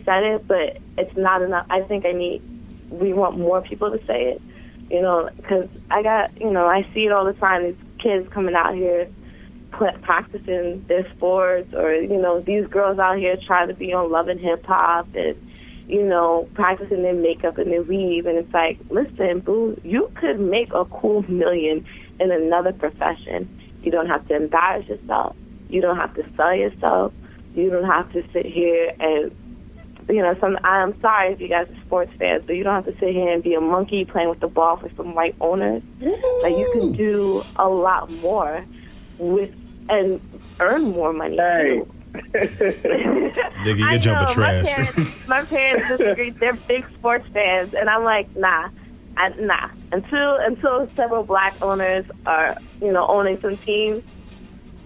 said it, but it's not enough. I think we want more people to say it, because I see it all the time. These kids coming out here practicing their sports, or, these girls out here trying to be on Love and Hip Hop and, practicing their makeup and their weave. And it's like, listen, boo, you could make a cool million in another profession. You don't have to embarrass yourself. You don't have to sell yourself. You don't have to sit here and, I'm sorry if you guys are sports fans, but you don't have to sit here and be a monkey playing with the ball for some white owners. Like, you can do a lot more and earn more money, too. Nigga, you're jumping trash. My parents disagree. They're big sports fans, and I'm like, nah. Until several black owners are, owning some teams,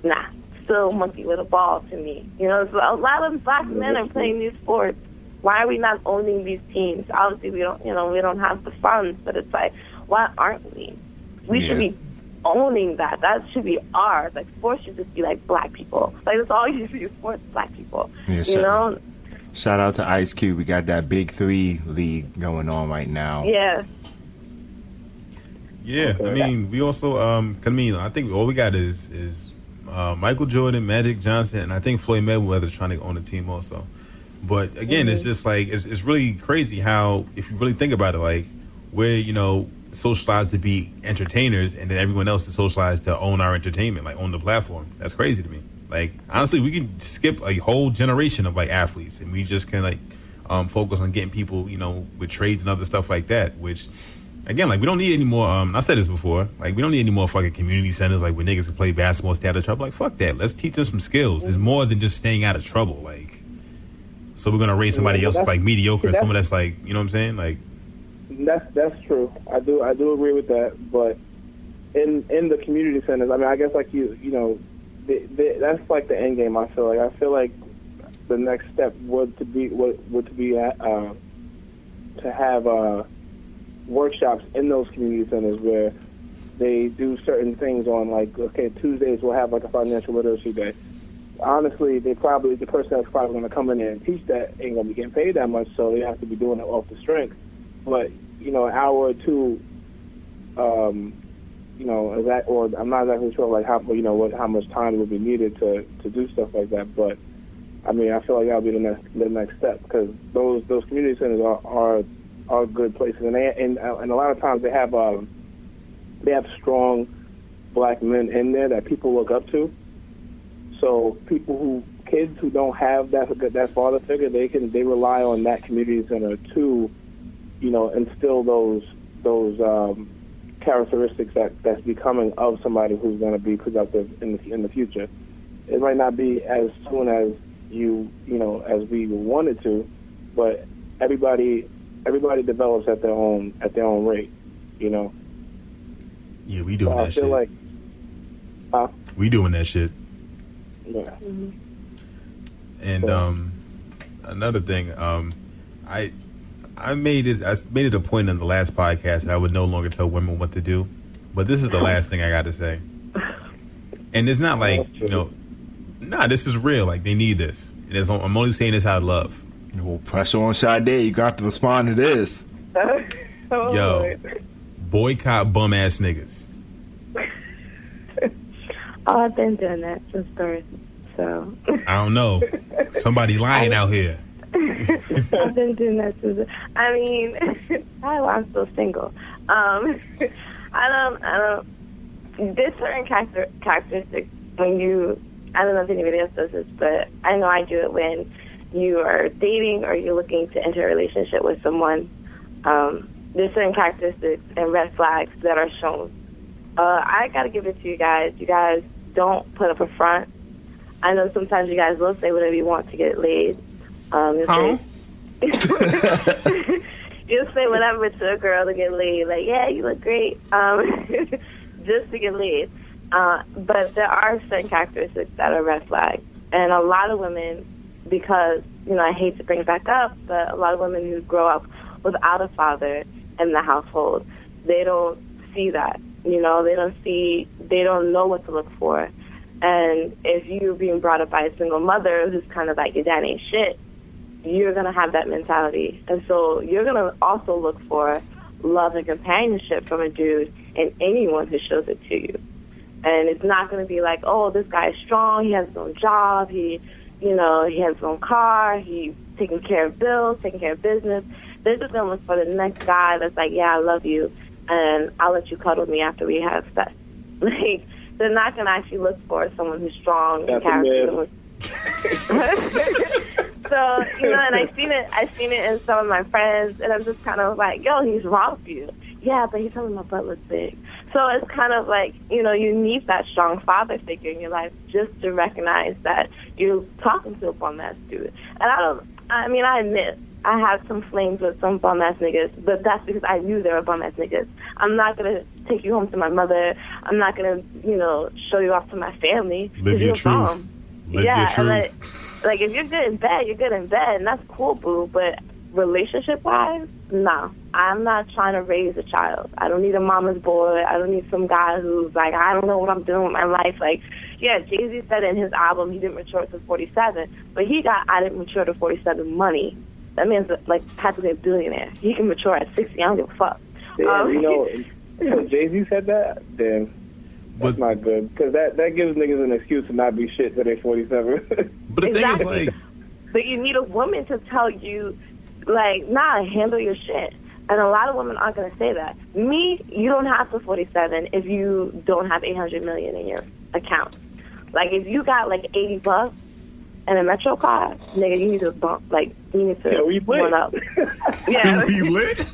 nah. Still monkey with a ball to me. So a lot of black men are playing these sports. Why are we not owning these teams? Obviously, we don't have the funds, but it's like, why aren't we? We should be owning that. That should be ours. Like, sports should just be like black people. Like, that's all you should do, sports, black people. Yeah, shout out to Ice Cube. We got that Big 3 league going on right now. Yeah. Yeah, I mean, we also, I think all we got is Michael Jordan, Magic Johnson, and I think Floyd Mayweather's trying to own a team also. But again, it's just like, it's really crazy how, if you really think about it, like, we're, socialized to be entertainers, and then everyone else is socialized to own our entertainment, like own the platform. That's crazy to me. Like, honestly, we can skip a whole generation of like athletes, and we just can focus on getting people, with trades and other stuff like that, which, again, like, we don't need any more, I said this before, like, we don't need any more fucking community centers, like, where niggas can play basketball, stay out of trouble. Like, fuck that. Let's teach them some skills. There's more than just staying out of trouble. Like, so we're going to raise somebody else that's like mediocre, and someone that's like, you know what I'm saying? Like, that's true. I do agree with that. But in the community centers, I mean, I guess, like, that's like the end game. I feel like the next step would to be to have workshops in those community centers where they do certain things on, like, okay, Tuesdays we'll have like a financial literacy day. Honestly, the person that's probably going to come in there and teach that ain't going to be getting paid that much, so they have to be doing it off the strength. But, an hour or two, is that, or I'm not exactly sure, like, how much time will be needed to do stuff like that. But I mean, I feel like that'll be the next step, because those community centers are good places, and a lot of times they have strong black men in there that people look up to. So kids who don't have that father figure, they rely on that community center to, instill those characteristics that's becoming of somebody who's going to be productive in the future. It might not be as soon as as we wanted to, but everybody develops at their own rate, Yeah, we doing that shit. I feel like, we doing that shit. Yeah. Mm-hmm. And another thing, I made it a point in the last podcast that I would no longer tell women what to do, but this is the last thing I got to say. And it's not like, this is real. Like, they need this. And I'm only saying this out of love. Well, pressure on Sade. You got to respond to this. Yo, boycott bum ass niggas. Oh, I've been doing that since birth, so. I don't know. Somebody lying out here. I've been doing that since. I mean, I'm still single. I don't. There's certain characteristics when you. I don't know if anybody else does this, but I know I do it when you are dating or you're looking to enter a relationship with someone. There's certain characteristics and red flags that are shown. I gotta give it to you guys. You guys don't put up a front. I know sometimes you guys will say whatever you want to get laid. You'll say whatever to a girl to get laid. Like, yeah, you look great. Just to get laid. But there are certain characteristics that are red flags. And a lot of women, because, I hate to bring it back up, but a lot of women who grow up without a father in the household, they don't see that. They don't know what to look for. And if you're being brought up by a single mother who's kind of like, your dad ain't shit, you're going to have that mentality. And so you're going to also look for love and companionship from a dude and anyone who shows it to you. And it's not going to be like, oh, this guy is strong, he has his own job, he has his own car, he's taking care of bills, taking care of business. They're just going to look for the next guy that's like, yeah, I love you, and I'll let you cuddle me after we have sex. Like, they're not going to actually look for someone who's strong and character. So, and I've seen it in some of my friends, and I'm just kind of like, yo, he's wrong for you. Yeah, but he's telling my butt looks big. So it's kind of like, you need that strong father figure in your life just to recognize that you're talking to a bum-ass dude. And I admit, I have some flames with some bum-ass niggas, but that's because I knew they were bum-ass niggas. I'm not going to take you home to my mother. I'm not going to, show you off to my family. Live your truth. Live your truth. And like, if you're good in bed, you're good in bed, and that's cool, boo. But relationship-wise, no. I'm not trying to raise a child. I don't need a mama's boy. I don't need some guy who's like, I don't know what I'm doing with my life. Like, yeah, Jay-Z said in his album he didn't mature to 47, but he got I didn't mature to 47 money. That man's like practically a billionaire. He can mature at 60. I don't give a fuck. When Jay-Z said that, then that's not good, because that gives niggas an excuse to not be shit till they're 47. But the thing is, like, but you need a woman to tell you, like, nah, handle your shit. And a lot of women aren't going to say that. Me, you don't have to 47 if you don't have $800 million in your account. Like, if you got like $80 and a Metro card, nigga, you need to run up. Yeah, we lit.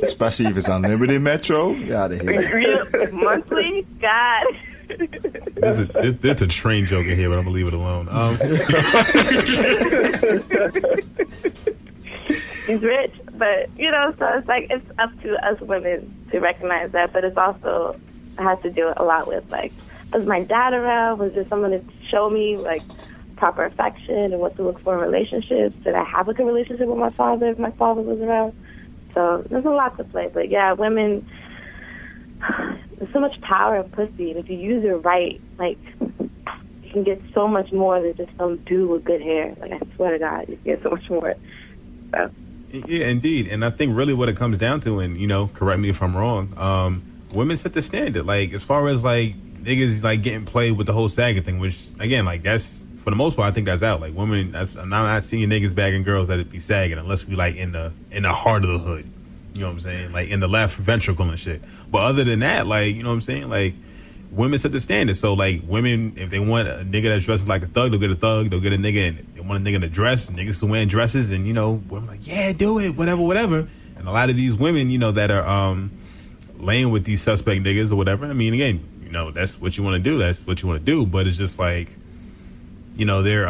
Especially if it's unlimited Metro. Get out of here. Monthly, God. There's a train joke in here, but I'm gonna leave it alone. He's rich, but so it's like it's up to us women to recognize that. But it's also has to do a lot with, like, was my dad around? Was there someone to show me like proper affection and what to look for in relationships? Did I have a good relationship with my father if my father was around? So there's a lot to play. But yeah, women, there's so much power in pussy, and if you use it right, like, you can get so much more than just some dude with good hair. Like, I swear to God, you can get so much more. So. Yeah, indeed. And I think really what it comes down to, and, correct me if I'm wrong, women set the standard. Like, as far as, like, niggas, like, getting played with the whole sagging thing, which, again, like, that's, for the most part, I think that's out. Like, women, I'm not seeing niggas bagging girls that be sagging unless we, like, in the heart of the hood. You know what I'm saying? Like, in the left ventricle and shit. But other than that, like, you know what I'm saying? Like, women set the standard. So, like, women, if they want a nigga that dresses like a thug, they'll get a thug. They'll get a nigga, and they want a nigga in a dress. Niggas to wearing dresses, and, women like, yeah, do it, whatever. And a lot of these women, that are laying with these suspect niggas or whatever, I mean, again, that's what you want to do. That's what you want to do. But it's just like, they're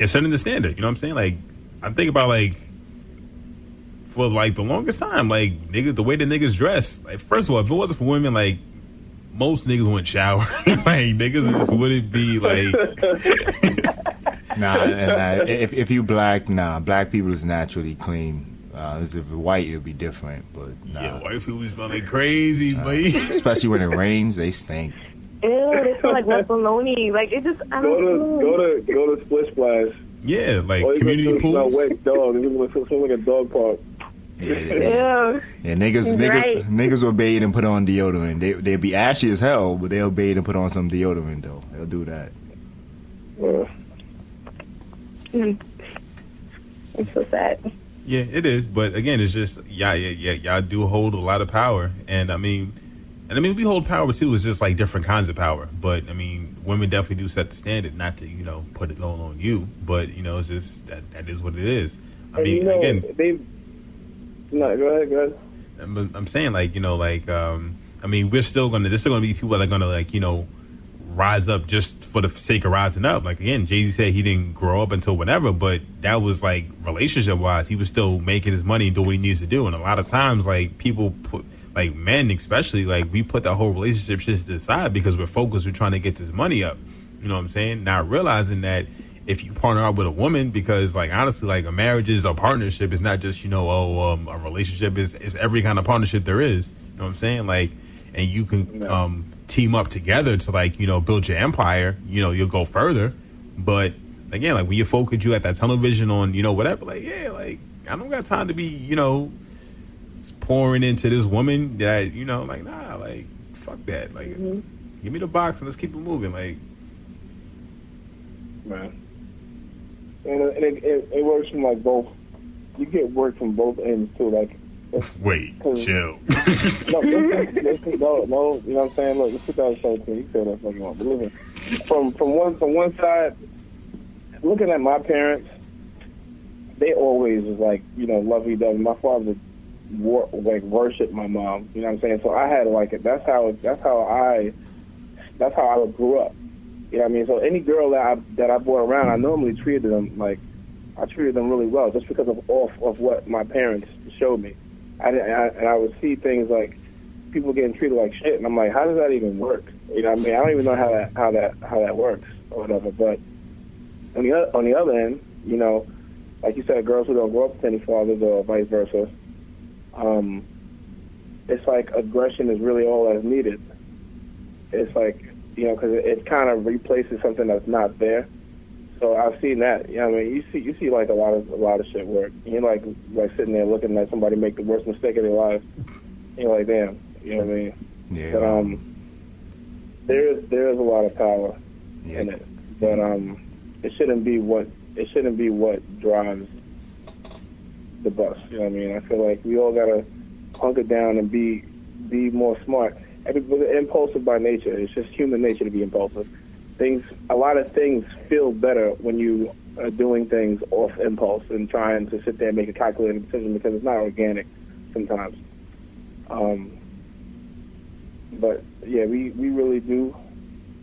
setting the standard. You know what I'm saying? Like, I'm thinking about, like, for, like, the longest time, like, niggas, the way the niggas dress. Like, first of all, if it wasn't for women, like, most niggas wouldn't shower. Like, niggas just wouldn't be, like... If you black, black people is naturally clean. If you're white, it'll be different, but nah. Yeah, white people smell like crazy, boy. Especially when it rains, they stink. Ew, they smell like wet bologna. Like, it just, I don't know. Go to Splish Splash. Yeah, like community pools. Wet dog. It smell like a dog park. Yeah, niggas will bathe and put on deodorant. They'll be ashy as hell, but they'll bathe and put on some deodorant, though. They'll do that. It's so sad. Yeah, it is. But again, it's just y'all do hold a lot of power, and I mean, we hold power too. It's just like different kinds of power. But I mean, women definitely do set the standard. Not to put it all on you, but it's just that is what it is. I mean, again. No, go ahead. I'm saying, like, I mean, there's still gonna be people that are gonna, like, rise up just for the sake of rising up. Like, again, Jay-Z said he didn't grow up until whenever, but that was, like, relationship wise, he was still making his money and doing what he needs to do. And a lot of times, like, people put, like, men especially, like, we put that whole relationship shit to the side because we're focused, we're trying to get this money up. You know what I'm saying? Not realizing that if you partner up with a woman, because, like, honestly, like, a marriage is a partnership. It's not just, a relationship is every kind of partnership there is. You know what I'm saying? Like, and you can team up together to, like, build your empire. You'll go further. But again, like when you focus, you at that tunnel vision on, whatever. Like, yeah, like I don't got time to be, pouring into this woman that, like, nah, like fuck that. Like, give me the box and let's keep it moving. Like, man, and it works from like both. You get work from both ends too. Like, wait, chill. No, you know what I'm saying? Look, it's 2017. You say that fucking want, but listen, from one side, looking at my parents, they always was like, lovey-dovey. My father worshiped my mom. You know what I'm saying? So I had like it. That's how I grew up. You know what I mean? So any girl that I brought around, I normally treated them like I treated them really well, just because of what my parents showed me. And I would see things like people getting treated like shit, and I'm like, how does that even work? You know what I mean? I don't even know how that works or whatever. But on the other end, like you said, girls who don't grow up with any fathers or vice versa, it's like aggression is really all that's needed. It's like, because it kind of replaces something that's not there. So I've seen that. I mean, you see like a lot of shit work. You're like sitting there looking at somebody make the worst mistake of their lives. You're like, damn. You know what I mean? Yeah. But there is a lot of power in it. But it shouldn't be what drives the bus. You know what I mean? I feel like we all gotta hunker down and be more smart. We're impulsive by nature. It's just human nature to be impulsive. A lot of things feel better when you are doing things off impulse and trying to sit there and make a calculated decision, because it's not organic sometimes. But yeah, we really do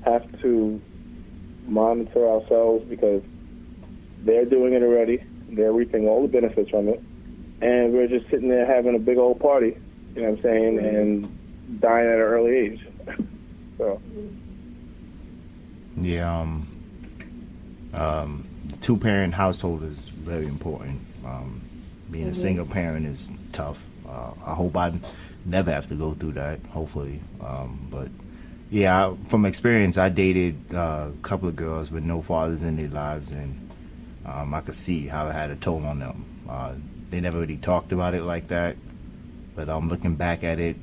have to monitor ourselves, because they're doing it already. They're reaping all the benefits from it, and we're just sitting there having a big old party. You know what I'm saying? And dying at an early age. So. Yeah, two-parent household is very important. Being a single parent is tough. I hope I never have to go through that, hopefully. But yeah, from experience, I dated a couple of girls with no fathers in their lives, and I could see how it had a toll on them. They never really talked about it like that, but looking back at it,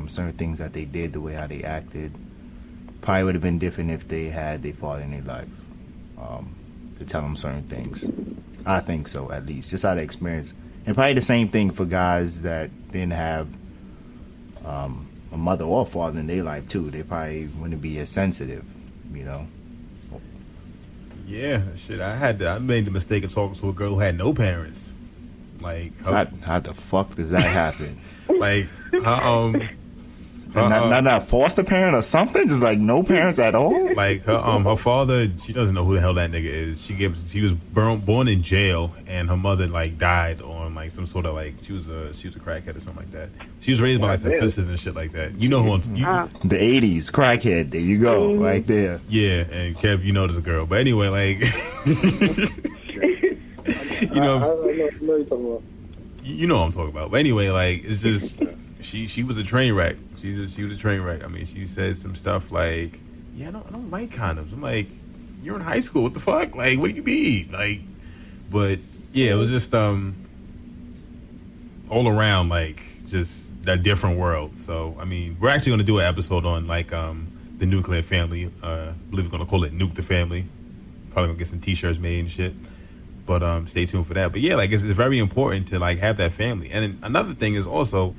certain things that they did, the way how they acted, probably would have been different if they had their father in their life to tell them certain things. I think so, at least, just out of experience. And probably the same thing for guys that didn't have a mother or father in their life, too. They probably wouldn't be as sensitive, Yeah, shit, I made the mistake of talking to a girl who had no parents. Like, how the fuck does that happen? Like, not a foster parent or something, just like no parents at all. Like her father, she doesn't know who the hell that nigga is. She was born in jail, and her mother like died on like some sort of like she was a crackhead or something like that. She was raised by like her sisters and shit like that. You know who I'm the '80s crackhead. There you go, right there. Yeah, and Kev, you know there's a girl, but anyway, like you know what I'm talking about. But anyway, like it's just she was a train wreck. She was a train wreck. I mean, she said some stuff like, "Yeah, I don't like condoms." I'm like, "You're in high school. What the fuck? Like, what do you mean?" Like, but yeah, it was just all around like just a different world. So I mean, we're actually going to do an episode on like the nuclear family. I believe we're going to call it Nuke the Family. Probably gonna get some T-shirts made and shit. But stay tuned for that. But yeah, like it's very important to like have that family. And then another thing is also,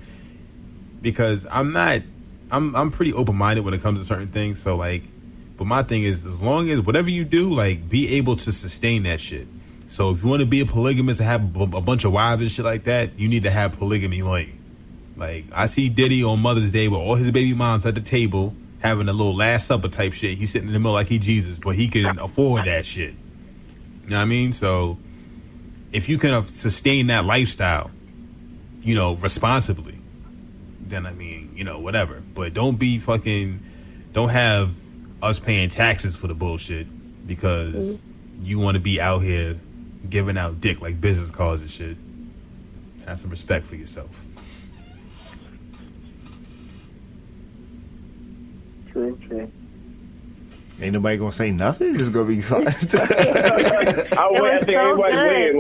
because I'm pretty open-minded when it comes to certain things. So like, but my thing is, as long as whatever you do, like be able to sustain that shit. So if you want to be a polygamist and have a bunch of wives and shit like that, you need to have polygamy lane. Like I see Diddy on Mother's Day with all his baby moms at the table having a little Last Supper type shit. He's sitting in the middle like he Jesus, but he can afford that shit. You know what I mean? So if you can sustain that lifestyle, responsibly, then I mean, whatever. But don't have us paying taxes for the bullshit because you want to be out here giving out dick like business cards and shit. Have some respect for yourself. True. Ain't nobody gonna say nothing. It's gonna be silent. I was think so everybody's good. waiting.